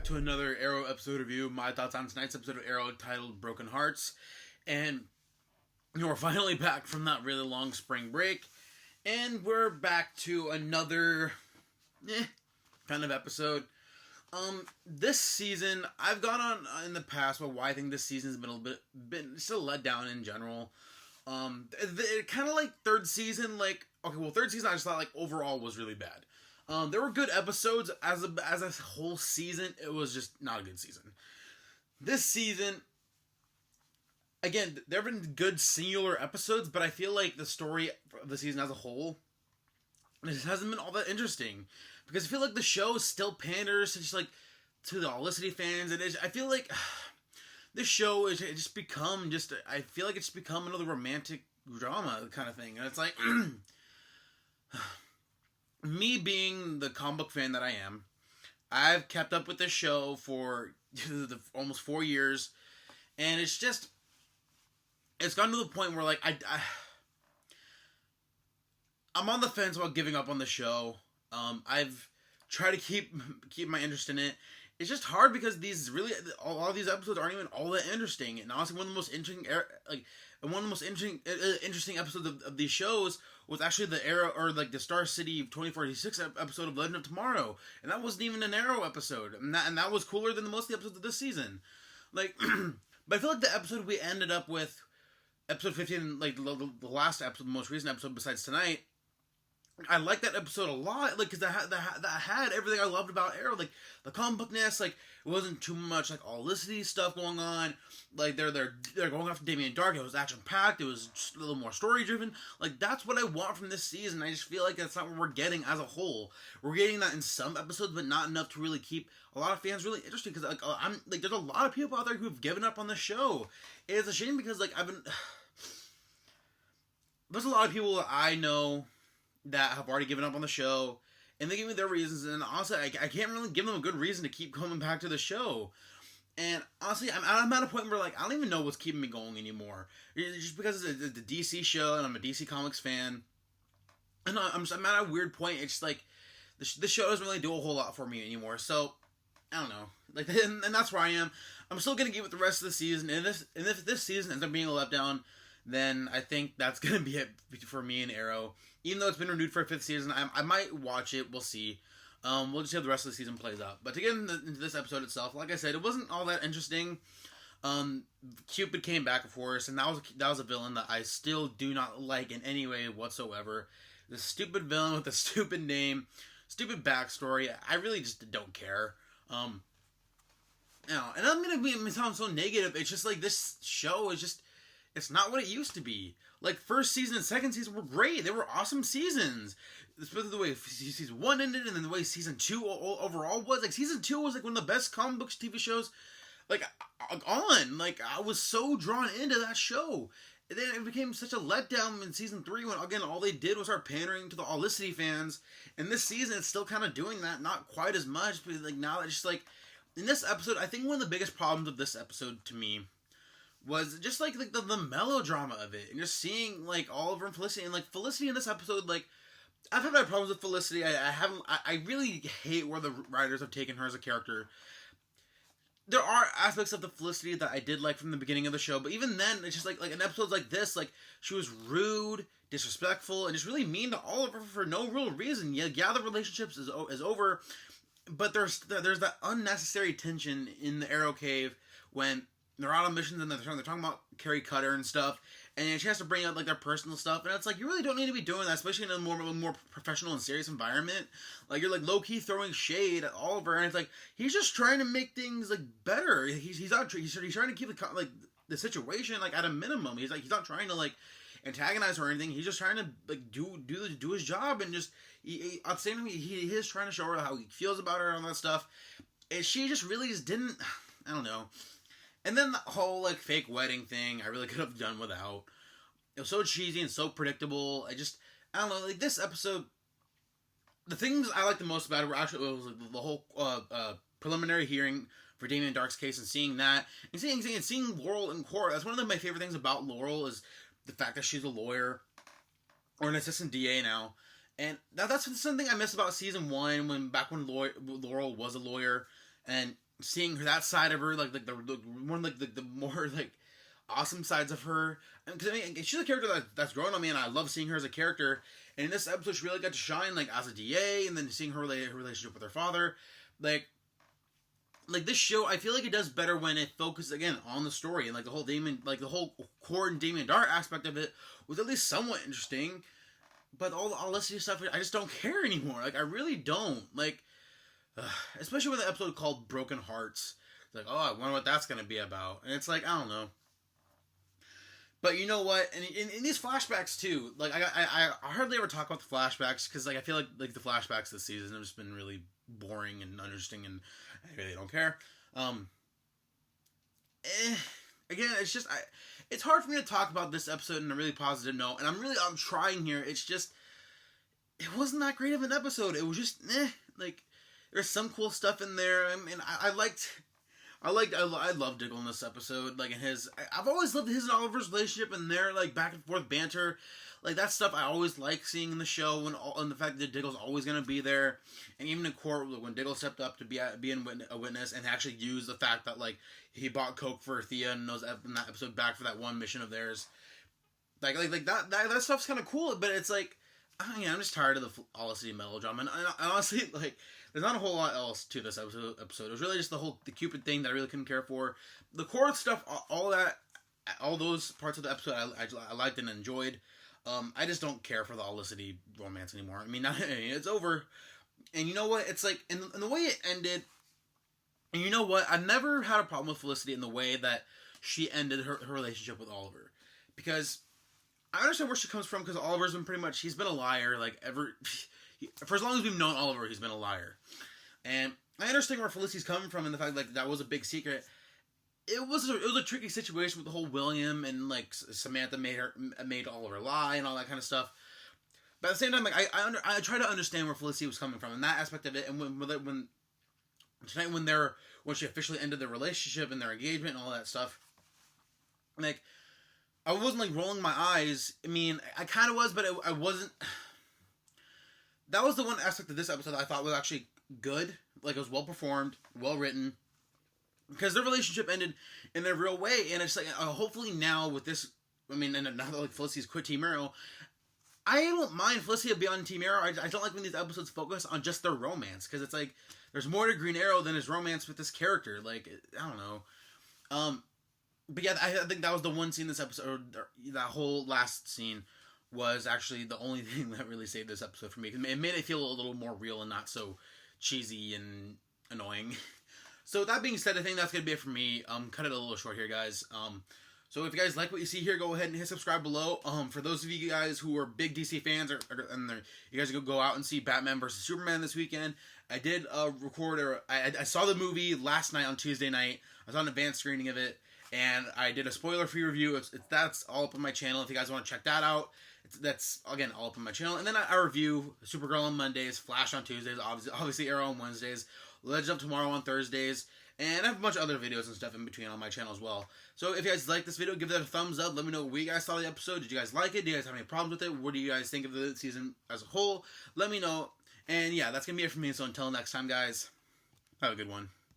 to another Arrow episode review. My thoughts on tonight's episode of Arrow titled Broken Hearts. And we're finally back from that really long spring break. And we're back to another kind of episode. This season, I've gone on in the past about why I think this season's been a little bit still let down in general. It kind of like third season, third season I just thought overall was really bad. There were good episodes as a whole season. It was just not a good season. This season, again, there have been good singular episodes, but I feel like the story of the season as a whole, it just hasn't been all that interesting. Because I feel like the show still panders to the Felicity fans, and I feel like this show is I feel like it's become another romantic drama kind of thing, and it's like me being the comic book fan that I am, I've kept up with this show for almost 4 years, and it's gotten to the point where I'm on the fence about giving up on the show. I've tried to keep my interest in it. It's just hard because a lot of these episodes aren't even all that interesting. And honestly, one of the most interesting episodes of these shows was actually the Arrow, or the Star City 2046 episode of Legend of Tomorrow, and that wasn't even an Arrow episode, and that was cooler than most of the episodes of this season. But I feel like the episode we ended up with, episode 15, the last episode, the most recent episode besides tonight, I like that episode a lot, because that had everything I loved about Arrow, the comic bookness, it wasn't too much Felicity stuff going on, they're going after Damon Dark, it was action packed, it was just a little more story driven, that's what I want from this season. I just feel like that's not what we're getting as a whole. We're getting that in some episodes, but not enough to really keep a lot of fans really interested, because there's a lot of people out there who've given up on the show. It's a shame because there's a lot of people that I know that have already given up on the show, and they give me their reasons, and honestly, I can't really give them a good reason to keep coming back to the show. And honestly, I'm at a point where I don't even know what's keeping me going anymore. Just because it's a DC show, and I'm a DC Comics fan, and I'm at a weird point. It's the show doesn't really do a whole lot for me anymore. So I don't know, and that's where I am. I'm still gonna give it the rest of the season, and if this season ends up being a letdown, then I think that's gonna be it for me and Arrow. Even though it's been renewed for a 5th season, I might watch it. We'll see. We'll just see how the rest of the season plays out. But to get into this episode itself, like I said, it wasn't all that interesting. Cupid came back, of course, and that was a villain that I still do not like in any way whatsoever. The stupid villain with a stupid name, stupid backstory. I really just don't care. And I'm gonna sound so negative. It's just this show is just. It's not what it used to be. First season and second season were great. They were awesome seasons. Especially the way season 1 ended, and then the way season 2 overall was. Season 2 was one of the best comic books TV shows, on. I was so drawn into that show. And then it became such a letdown in season 3 when, again, all they did was start pandering to the Felicity fans. And this season, it's still kind of doing that. Not quite as much, but now it's just in this episode, I think one of the biggest problems of this episode to me was just the melodrama of it, and just seeing Oliver and Felicity, and Felicity in this episode, I've had my problems with Felicity. I really hate where the writers have taken her as a character. There are aspects of the Felicity that I did like from the beginning of the show, but even then, it's just in episodes like this, she was rude, disrespectful, and just really mean to Oliver for no real reason. Yeah, the relationship is over, but there's that unnecessary tension in the Arrow Cave when they're out on missions and they're talking about Carrie Cutter and stuff, and she has to bring up their personal stuff, and it's you really don't need to be doing that, especially in a more professional and serious environment. You're low key throwing shade at Oliver, and it's he's just trying to make things better. He's trying to keep the situation at a minimum. He's not trying to antagonize her or anything. He's just trying to do his job, and just at the same time he is trying to show her how he feels about her and all that stuff. And she just really just didn't. I don't know. And then the whole, fake wedding thing, I really could have done without. It was so cheesy and so predictable. I don't know, this episode, the things I liked the most about it were actually, the whole preliminary hearing for Damon Dark's case, and seeing that, and seeing Laurel in court. That's one of my favorite things about Laurel, is the fact that she's a lawyer, or an assistant DA now. And that's something I miss about season 1, back when Laurel was a lawyer. And seeing that side of her, like the more like the more like awesome sides of her. Because I mean, she's a character that's grown on me, and I love seeing her as a character. And in this episode, she really got to shine, like as a DA, and then seeing her relationship with her father, like this show. I feel like it does better when it focuses again on the story and like the whole Damon, like the whole Cord and Damon Dart aspect of it was at least somewhat interesting. But all the Felicity stuff, I just don't care anymore. Like I really don't like. Especially with the episode called Broken Hearts. It's like, oh, I wonder what that's going to be about. And it's like, I don't know. But you know what? And in these flashbacks, too, like, I hardly ever talk about the flashbacks, because, like, I feel like the flashbacks this season have just been really boring and uninteresting, and I really don't care. Again, it's just, it's hard for me to talk about this episode in a really positive note, and I'm trying here. It's just, it wasn't that great of an episode. It was just, like, there's some cool stuff in there. I mean, I love Diggle in this episode. Like, in I've always loved his and Oliver's relationship and their, like, back and forth banter. Like, that stuff I always like seeing in the show, and the fact that Diggle's always going to be there. And even in court, when Diggle stepped up to be a witness and actually used the fact that, like, he bought Coke for Thea in that episode back for that one mission of theirs. Like that stuff's kind of cool, but it's like, I'm just tired of the Felicity melodrama. And honestly, like, there's not a whole lot else to this episode. It was really just the Cupid thing that I really couldn't care for. The core stuff, all those parts of the episode I liked and enjoyed. I just don't care for the Felicity romance anymore. I mean, it's over. And you know what? It's like, in the way it ended, and you know what? I've never had a problem with Felicity in the way that she ended her relationship with Oliver. Because I understand where she comes from, because Oliver's been he's been a liar, like, for as long as we've known Oliver, he's been a liar. And I understand where Felicity's coming from, and the fact, like, that was a big secret. It was a tricky situation with the whole William, and, like, Samantha made Oliver lie, and all that kind of stuff. But at the same time, like, I try to understand where Felicity was coming from, and that aspect of it, and when she officially ended their relationship, and their engagement, and all that stuff, like, I wasn't, like, rolling my eyes. I mean, I kind of was, but I wasn't. That was the one aspect of this episode that I thought was actually good. Like, it was well performed, well written. Because their relationship ended in a real way. And it's like, hopefully now with this, I mean, and now that, like, Felicity's quit Team Arrow, I don't mind Felicity being on Team Arrow. I don't like when these episodes focus on just their romance. Because it's like, there's more to Green Arrow than his romance with this character. Like, I don't know. But yeah, I think that was the one scene this episode, that whole last scene was actually the only thing that really saved this episode for me. It made it feel a little more real and not so cheesy and annoying. So that being said, I think that's going to be it for me. Cut it a little short here, guys. So if you guys like what you see here, go ahead and hit subscribe below. For those of you guys who are big DC fans, you guys go out and see Batman vs. Superman this weekend. I did I saw the movie last night on Tuesday night. I was on an advanced screening of it. And I did a spoiler-free review. That's all up on my channel. If you guys want to check that out, that's, again, all up on my channel. And then I review Supergirl on Mondays, Flash on Tuesdays, obviously Arrow on Wednesdays, Legends of Tomorrow on Thursdays, and I have a bunch of other videos and stuff in between on my channel as well. So if you guys like this video, give it a thumbs up. Let me know what you guys thought of the episode. Did you guys like it? Do you guys have any problems with it? What do you guys think of the season as a whole? Let me know. And yeah, that's going to be it for me. So until next time, guys, have a good one.